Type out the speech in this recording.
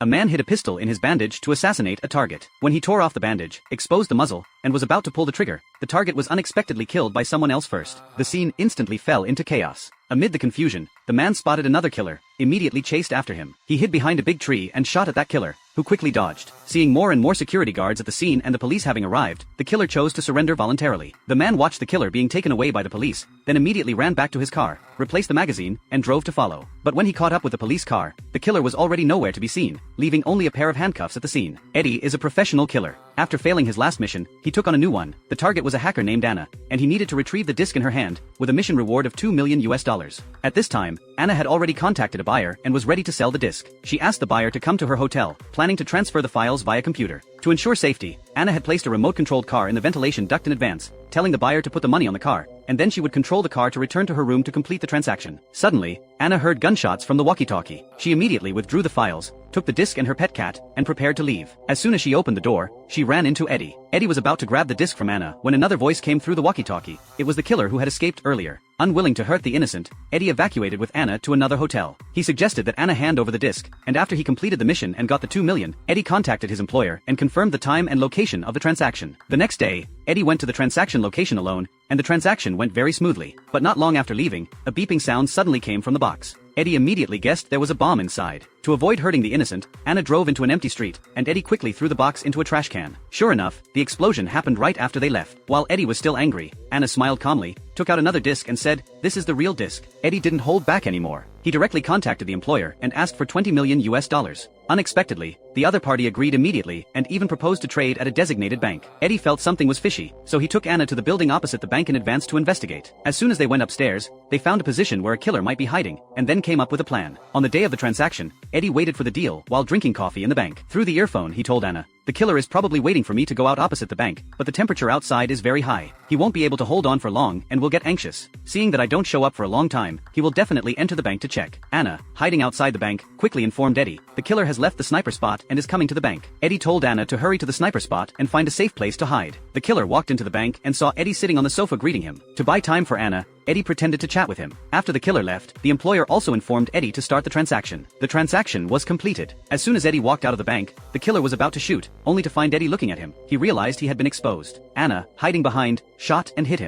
A man hid a pistol in his bandage to assassinate a target. When he tore off the bandage, exposed the muzzle, and was about to pull the trigger, the target was unexpectedly killed by someone else first. The scene instantly fell into chaos. Amid the confusion, the man spotted another killer, immediately chased after him. He hid behind a big tree and shot at that killer, who quickly dodged. Seeing more and more security guards at the scene and the police having arrived, the killer chose to surrender voluntarily. The man watched the killer being taken away by the police, then immediately ran back to his car, replaced the magazine, and drove to follow. But when he caught up with the police car, the killer was already nowhere to be seen, leaving only a pair of handcuffs at the scene. Eddie is a professional killer. After failing his last mission, he took on a new one. The target was a hacker named Anna, and he needed to retrieve the disc in her hand, with a mission reward of $2 million. At this time, Anna had already contacted a buyer and was ready to sell the disc. She asked the buyer to come to her hotel, planning to transfer the files via computer. To ensure safety, Anna had placed a remote-controlled car in the ventilation duct in advance, telling the buyer to put the money on the car, and then she would control the car to return to her room to complete the transaction. Suddenly, Anna heard gunshots from the walkie-talkie. She immediately withdrew the files, took the disc and her pet cat, and prepared to leave. As soon as she opened the door, she ran into Eddie. Eddie was about to grab the disc from Anna when another voice came through the walkie-talkie. It was the killer who had escaped earlier. Unwilling to hurt the innocent, Eddie evacuated with Anna to another hotel. He suggested that Anna hand over the disc, and after he completed the mission and got the $2 million, Eddie contacted his employer and confirmed the time and location of the transaction. The next day, Eddie went to the transaction location alone, and the transaction went very smoothly. But not long after leaving, a beeping sound suddenly came from the box. Eddie immediately guessed there was a bomb inside. To avoid hurting the innocent, Anna drove into an empty street, and Eddie quickly threw the box into a trash can. Sure enough, the explosion happened right after they left. While Eddie was still angry, Anna smiled calmly, took out another disc and said, "This is the real disc." Eddie didn't hold back anymore. He directly contacted the employer and asked for $20 million. Unexpectedly, the other party agreed immediately and even proposed to trade at a designated bank. Eddie felt something was fishy, so he took Anna to the building opposite the bank in advance to investigate. As soon as they went upstairs, they found a position where a killer might be hiding, and then came up with a plan. On the day of the transaction, Eddie waited for the deal while drinking coffee in the bank. Through the earphone, he told Anna, "The killer is probably waiting for me to go out opposite the bank, but the temperature outside is very high. He won't be able to hold on for long and will get anxious. Seeing that I don't show up for a long time, he will definitely enter the bank to check." Anna, hiding outside the bank, quickly informed Eddie, "The killer has left the sniper spot and is coming to the bank." Eddie told Anna to hurry to the sniper spot and find a safe place to hide. The killer walked into the bank and saw Eddie sitting on the sofa greeting him. To buy time for Anna, Eddie pretended to chat with him. After the killer left, the employer also informed Eddie to start the transaction. The transaction was completed. As soon as Eddie walked out of the bank, the killer was about to shoot, only to find Eddie looking at him. He realized he had been exposed. Anna, hiding behind, shot and hit him.